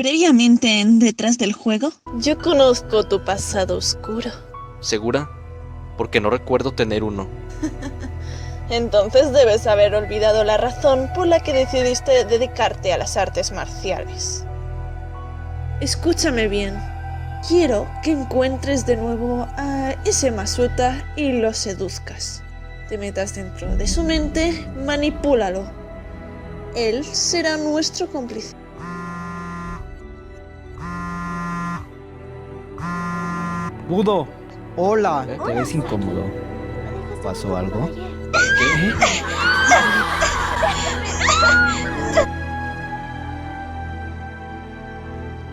previamente detrás del juego? Yo conozco tu pasado oscuro. ¿Segura? Porque no recuerdo tener uno. Entonces debes haber olvidado la razón por la que decidiste dedicarte a las artes marciales. Escúchame bien. Quiero que encuentres de nuevo a ese Masuta y lo seduzcas. Te metas dentro de su mente, manipúlalo. Él será nuestro cómplice. Budo, hola. Te ves incómodo. ¿Pasó algo? ¿Qué?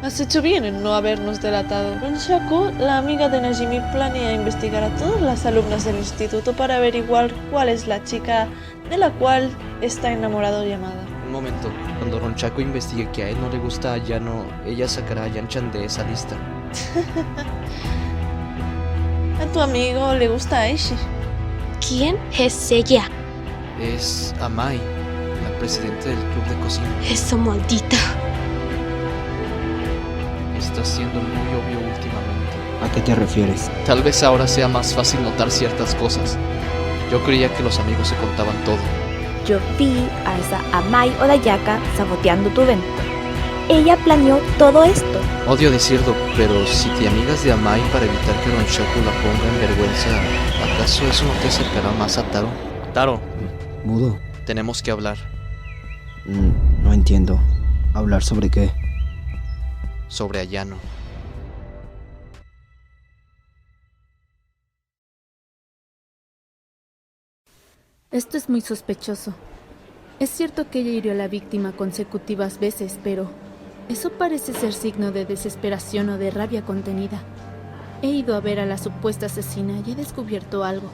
Has hecho bien en no habernos delatado. Ronchaku, la amiga de Najimi, planea investigar a todas las alumnas del instituto para averiguar cuál es la chica de la cual está enamorado Yamada. Un momento. Cuando Ronchaku investigue que a él no le gusta a Yano, ella sacará a Yanchan de esa lista. A tu amigo le gusta Aishi. ¿Quién es ella? Es Amai, la presidenta del club de cocina. Esa maldita. Está siendo muy obvio últimamente. ¿A qué te refieres? Tal vez ahora sea más fácil notar ciertas cosas. Yo creía que los amigos se contaban todo. Yo vi a esa Amai Odayaka saboteando tu evento. Ella planeó todo esto. Odio decirlo, pero si te amigas de Amai para evitar que Ronchaku la ponga en vergüenza, ¿acaso eso no te acercará más a Taro? Taro, Mudo. tenemos que hablar. No entiendo. ¿Hablar sobre qué? Sobre Ayano. Esto es muy sospechoso. Es cierto que ella hirió a la víctima consecutivas veces, pero eso parece ser signo de desesperación o de rabia contenida. He ido a ver a la supuesta asesina y he descubierto algo.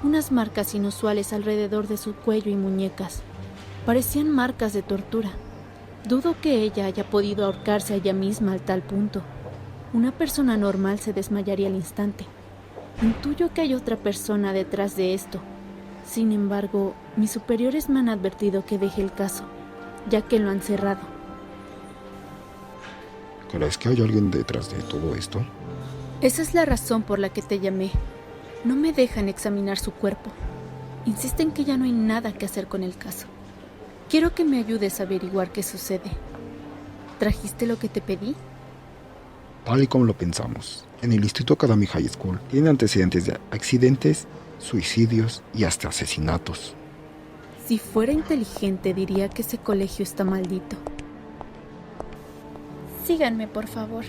Unas marcas inusuales alrededor de su cuello y muñecas. Parecían marcas de tortura. Dudo que ella haya podido ahorcarse a ella misma al tal punto. Una persona normal se desmayaría al instante. Intuyo que hay otra persona detrás de esto. Sin embargo, mis superiores me han advertido que deje el caso, ya que lo han cerrado. ¿Crees que hay alguien detrás de todo esto? Esa es la razón por la que te llamé. No me dejan examinar su cuerpo. Insisten que ya no hay nada que hacer con el caso. Quiero que me ayudes a averiguar qué sucede. ¿Trajiste lo que te pedí? Tal y como lo pensamos. En el Instituto Academy High School tiene antecedentes de accidentes, suicidios y hasta asesinatos. Si fuera inteligente diría que ese colegio está maldito. Síganme, por favor.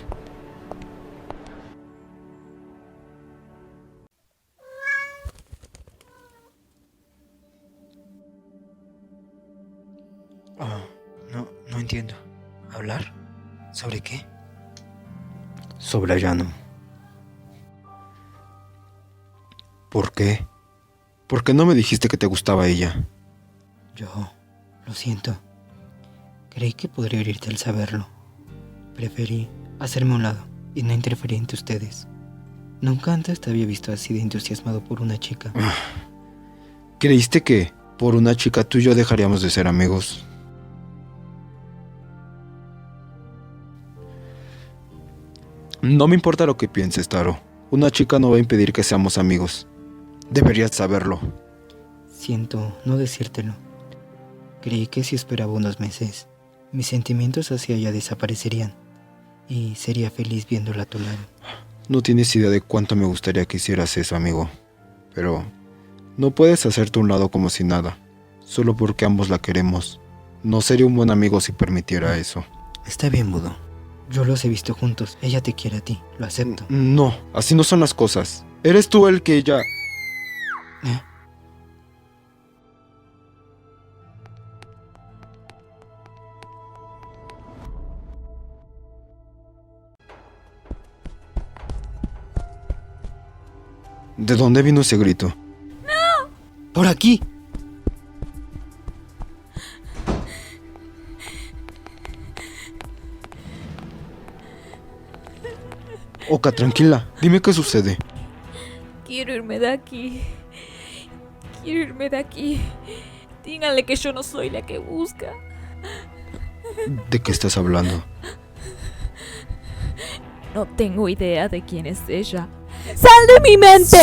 No entiendo. ¿Hablar? ¿Sobre qué? Sobre Ayano. ¿Por qué? ¿Por qué no me dijiste que te gustaba ella? Yo lo siento. Creí que podría herirte al saberlo. Preferí hacerme a un lado y no interferir entre ustedes. Nunca antes te había visto así de entusiasmado por una chica. ¿Creíste que por una chica tú y yo dejaríamos de ser amigos? No me importa lo que pienses, Taro. Una chica no va a impedir que seamos amigos. Deberías saberlo. Siento no decírtelo. Creí que si esperaba unos meses, mis sentimientos hacia ella desaparecerían y sería feliz viéndola a tu lado. No tienes idea de cuánto me gustaría que hicieras eso, amigo. Pero no puedes hacerte a un lado como si nada, solo porque ambos la queremos. No sería un buen amigo si permitiera eso. Está bien, Budo. Yo los he visto juntos. Ella te quiere a ti. Lo acepto. No, así no son las cosas. Eres tú el que ella... ¿De dónde vino ese grito? ¡No! ¡Por aquí! Oka, tranquila. Dime qué sucede. Quiero irme de aquí. Quiero irme de aquí. Díganle que yo no soy la que busca. ¿De qué estás hablando? No tengo idea de quién es ella. ¡Sal de mi mente!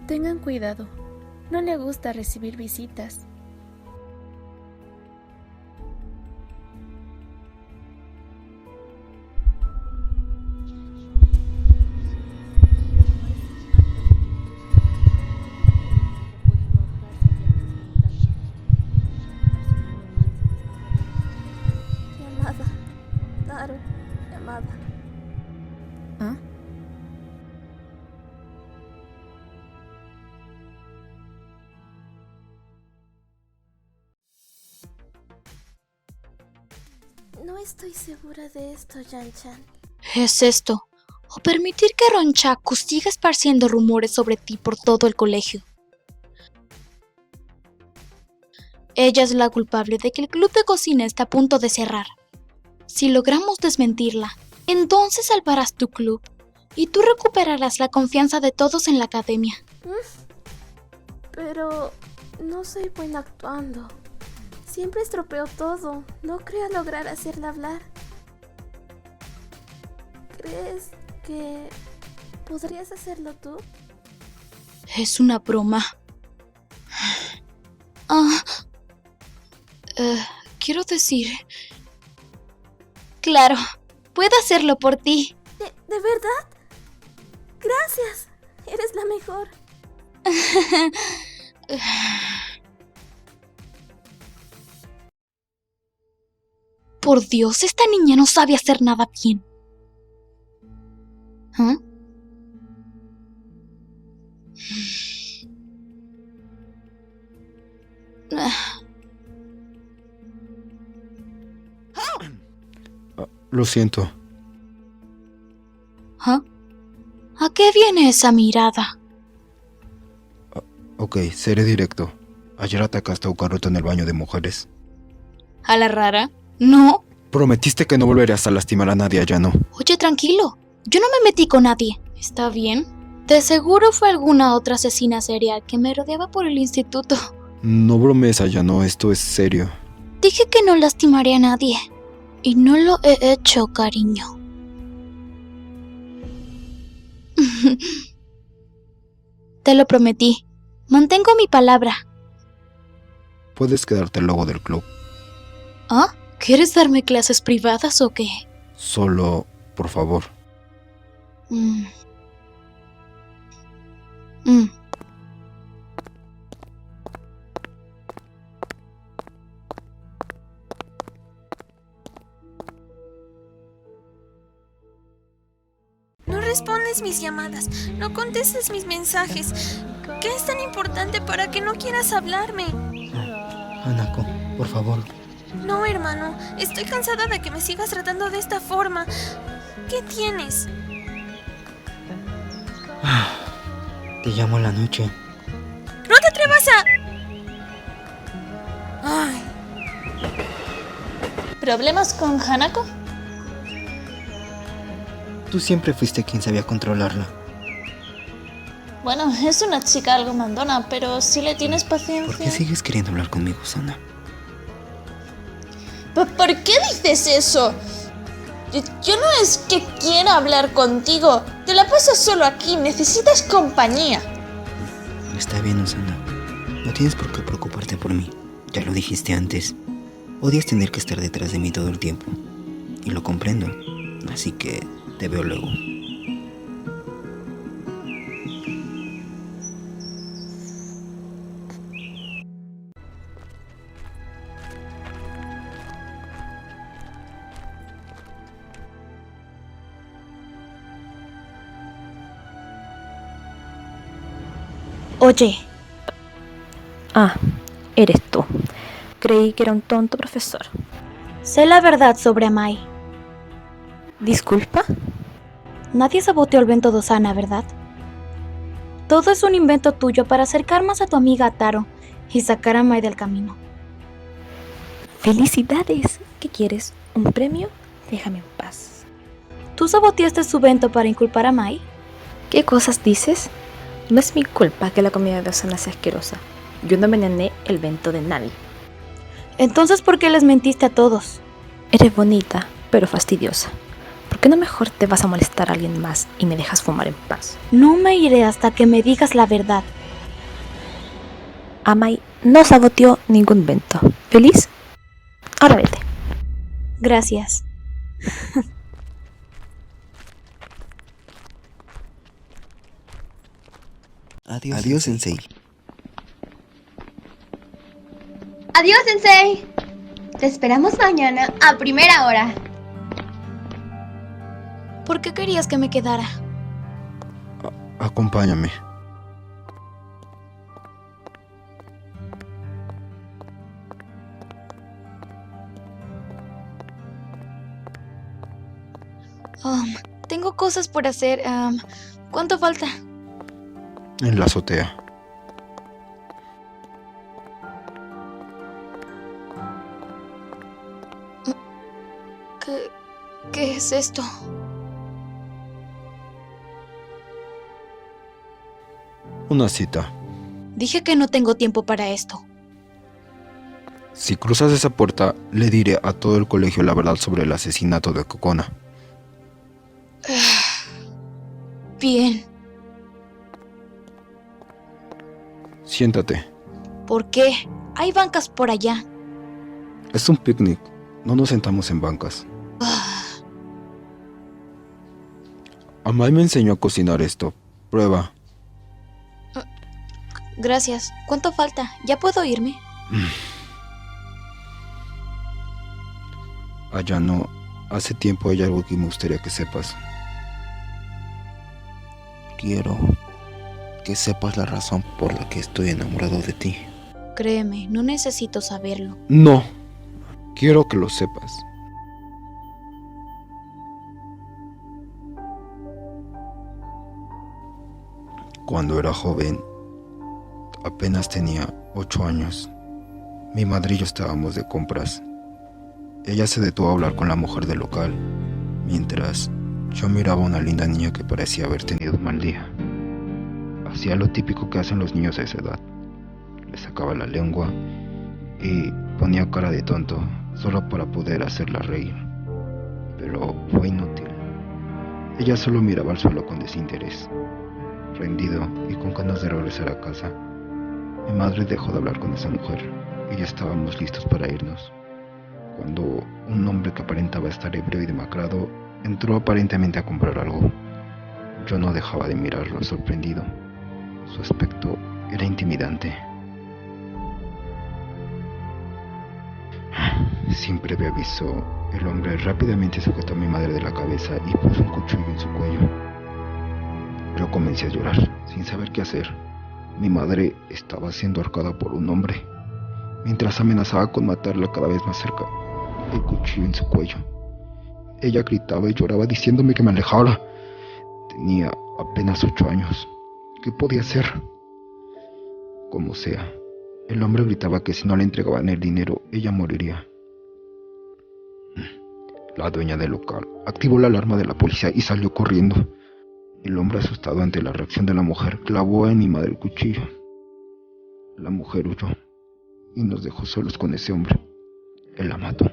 Tengan cuidado. No le gusta recibir visitas. Llamada. Taro. Llamada. ¿Ah? No estoy segura de esto, Yan-chan. ¿Es esto? ¿O permitir que Ronchaku siga esparciendo rumores sobre ti por todo el colegio? Ella es la culpable de que el club de cocina está a punto de cerrar. Si logramos desmentirla, entonces salvarás tu club y tú recuperarás la confianza de todos en la academia. Pero no soy buena actuando. Siempre estropeo todo. No creo lograr hacerla hablar. ¿Crees que podrías hacerlo tú? Es una broma. Quiero decir... Claro, puedo hacerlo por ti. ¿De verdad? Gracias. Eres la mejor. Por Dios, esta niña no sabe hacer nada bien. ¿Ah? Lo siento. ¿Ah? ¿A qué viene esa mirada? Ok, seré directo. Ayer atacaste a Ukaruto en el baño de mujeres. ¿A la rara? No. Prometiste que no volverías a lastimar a nadie allá, ¿no? Oye, tranquilo. Yo no me metí con nadie. ¿Está bien? De seguro fue alguna otra asesina serial que me rodeaba por el instituto. No bromees, Ayano, esto es serio. Dije que no lastimaré a nadie. Y no lo he hecho, cariño. Te lo prometí. Mantengo mi palabra. Puedes quedarte el logo del club. ¿Ah? ¿Quieres darme clases privadas o qué? Solo, por favor. No respondes mis llamadas, no contestes mis mensajes. ¿Qué es tan importante para que no quieras hablarme? Hanako, por favor. No, hermano, estoy cansada de que me sigas tratando de esta forma. ¿Qué tienes? Te llamo en la noche. ¡No te atrevas a...! Ay. ¿Problemas con Hanako? Tú siempre fuiste quien sabía controlarla. Bueno, es una chica algo mandona, pero si le tienes paciencia... ¿Por qué sigues queriendo hablar conmigo, Sana? ¿Por qué dices eso? Yo no es que quiera hablar contigo. Te la pasas solo aquí, necesitas compañía. Está bien, Osana. No tienes por qué preocuparte por mí. Ya lo dijiste antes. Odias tener que estar detrás de mí todo el tiempo. Y lo comprendo. Así que te veo luego. Oye. Ah, eres tú. Creí que era un tonto profesor. Sé la verdad sobre Amai. ¿Disculpa? Nadie saboteó el Bento Dosana, ¿verdad? Todo es un invento tuyo para acercar más a tu amiga Taro y sacar a Amai del camino. ¡Felicidades! ¿Qué quieres? ¿Un premio? Déjame en paz. ¿Tú saboteaste su evento para inculpar a Mai? ¿Qué cosas dices? No es mi culpa que la comida de Osana sea asquerosa. Yo no envenené el evento de nadie. Entonces, ¿por qué les mentiste a todos? Eres bonita, pero fastidiosa. ¿Por qué no mejor te vas a molestar a alguien más y me dejas fumar en paz? No me iré hasta que me digas la verdad. Amai no saboteó ningún evento. ¿Feliz? Ahora vete. Gracias. Adiós, Sensei. Adiós, Sensei. Te esperamos mañana a primera hora. ¿Por qué querías que me quedara? Acompáñame. Tengo cosas por hacer. ¿Cuánto falta? En la azotea. ¿Qué es esto? Una cita. Dije que no tengo tiempo para esto. Si cruzas esa puerta, le diré a todo el colegio la verdad sobre el asesinato de Kokona. Bien. Siéntate. ¿Por qué? Hay bancas por allá. Es un picnic. No nos sentamos en bancas. Amai me enseñó a cocinar esto. Prueba. Gracias. ¿Cuánto falta? ¿Ya puedo irme? Allá no. Hace tiempo hay algo que me gustaría que sepas. Quiero que sepas la razón por la que estoy enamorado de ti. Créeme, no necesito saberlo. No. Quiero que lo sepas. Cuando era joven, apenas tenía 8 años, mi madre y yo estábamos de compras. Ella se detuvo a hablar con la mujer del local, mientras yo miraba a una linda niña que parecía haber tenido un mal día. Hacía lo típico que hacen los niños a esa edad. Le sacaba la lengua y ponía cara de tonto solo para poder hacerla reír. Pero fue inútil. Ella solo miraba al suelo con desinterés. Rendido y con ganas de regresar a casa, mi madre dejó de hablar con esa mujer y ya estábamos listos para irnos, cuando un hombre que aparentaba estar ebrio y demacrado entró aparentemente a comprar algo. Yo no dejaba de mirarlo sorprendido. Su aspecto era intimidante. Sin previo aviso, el hombre rápidamente sujetó a mi madre de la cabeza y puso un cuchillo en su cuello. Yo comencé a llorar, sin saber qué hacer. Mi madre estaba siendo ahorcada por un hombre, mientras amenazaba con matarla cada vez más cerca, el cuchillo en su cuello. Ella gritaba y lloraba diciéndome que me alejara. Tenía apenas 8 años. ¿Qué podía hacer? Como sea, el hombre gritaba que si no le entregaban el dinero, ella moriría. La dueña del local activó la alarma de la policía y salió corriendo. El hombre, asustado ante la reacción de la mujer, clavó en mi madre el cuchillo. La mujer huyó y nos dejó solos con ese hombre. Él la mató.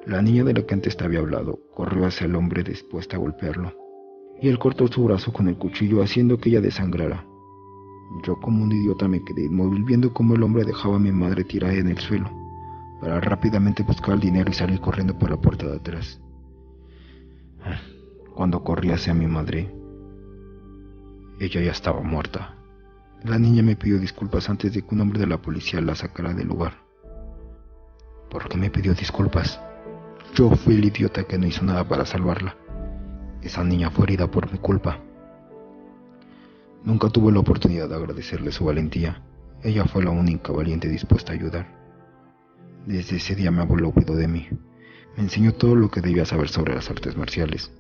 La niña de la que antes te había hablado corrió hacia el hombre dispuesta a golpearlo, y él cortó su brazo con el cuchillo haciendo que ella desangrara. Yo, como un idiota, me quedé inmóvil viendo cómo el hombre dejaba a mi madre tirada en el suelo, para rápidamente buscar el dinero y salir corriendo por la puerta de atrás. Cuando corrí hacia mi madre, ella ya estaba muerta. La niña me pidió disculpas antes de que un hombre de la policía la sacara del lugar. ¿Por qué me pidió disculpas? Yo fui el idiota que no hizo nada para salvarla. Esa niña fue herida por mi culpa. Nunca tuve la oportunidad de agradecerle su valentía. Ella fue la única valiente dispuesta a ayudar. Desde ese día mi abuelo cuidó de mí. Me enseñó todo lo que debía saber sobre las artes marciales.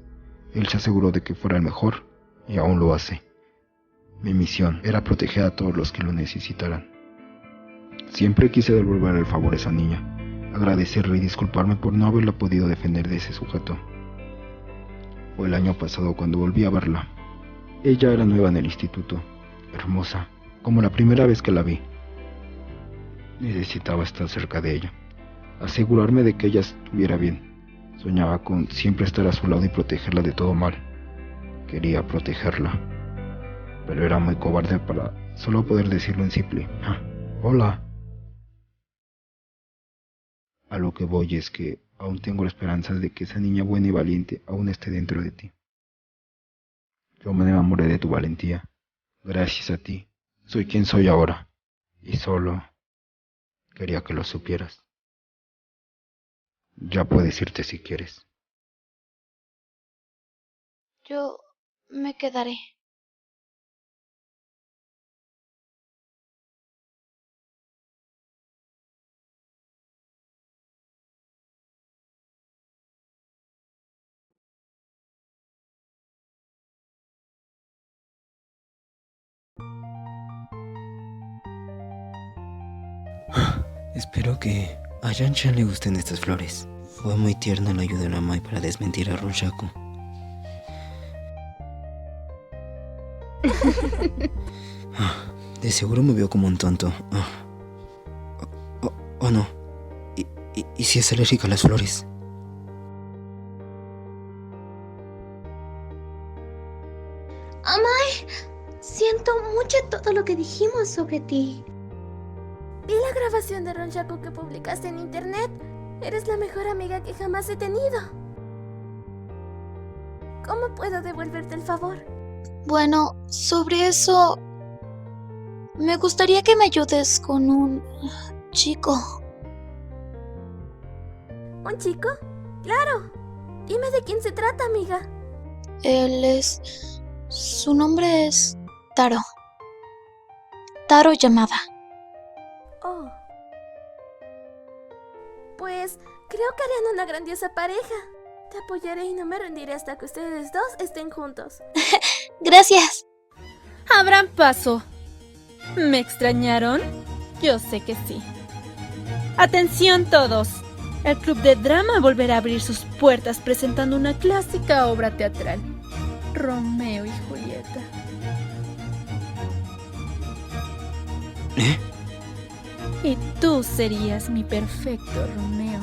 Él se aseguró de que fuera el mejor, y aún lo hace. Mi misión era proteger a todos los que lo necesitaran. Siempre quise devolver el favor a esa niña, agradecerle y disculparme por no haberla podido defender de ese sujeto. Fue el año pasado cuando volví a verla. Ella era nueva en el instituto, hermosa, como la primera vez que la vi. Necesitaba estar cerca de ella, asegurarme de que ella estuviera bien. Soñaba con siempre estar a su lado y protegerla de todo mal. Quería protegerla, pero era muy cobarde para solo poder decirlo en simple. Hola. A lo que voy es que aún tengo la esperanza de que esa niña buena y valiente aún esté dentro de ti. Yo me enamoré de tu valentía. Gracias a ti, soy quien soy ahora. Y solo quería que lo supieras. Ya puedes irte si quieres. Yo me quedaré. Espero que a Yan-chan le gusten estas flores. Fue muy tierna la ayuda de la Mai para desmentir a Ronshaku. De seguro me vio como un tonto. Oh, no. ¿Y si es alérgica a las flores? Amai, siento mucho todo lo que dijimos sobre ti. Vi la grabación de Ronshaku que publicaste en internet. Eres la mejor amiga que jamás he tenido. ¿Cómo puedo devolverte el favor? Bueno, sobre eso... me gustaría que me ayudes con un chico. ¿Un chico? ¡Claro! Dime de quién se trata, amiga. Él es... su nombre es... Taro. Taro Yamada. Oh. Pues creo que harían una grandiosa pareja. Te apoyaré y no me rendiré hasta que ustedes dos estén juntos. Gracias. Abran paso. ¿Me extrañaron? Yo sé que sí. Atención todos. El Club de Drama volverá a abrir sus puertas presentando una clásica obra teatral. Romeo y Julieta. Y tú serías mi perfecto Romeo.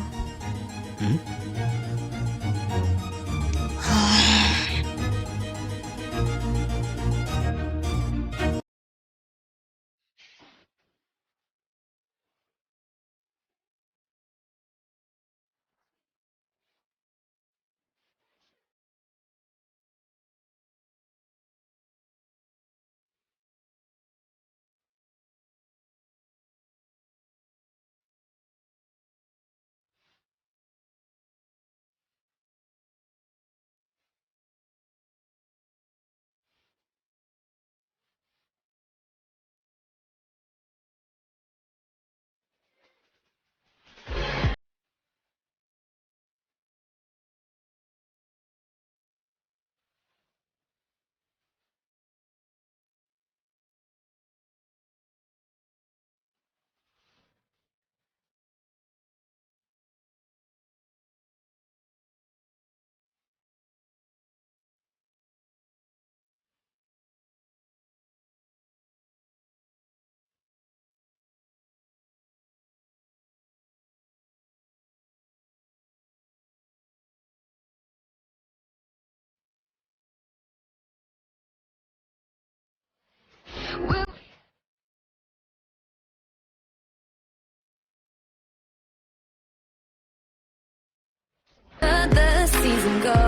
The season goes.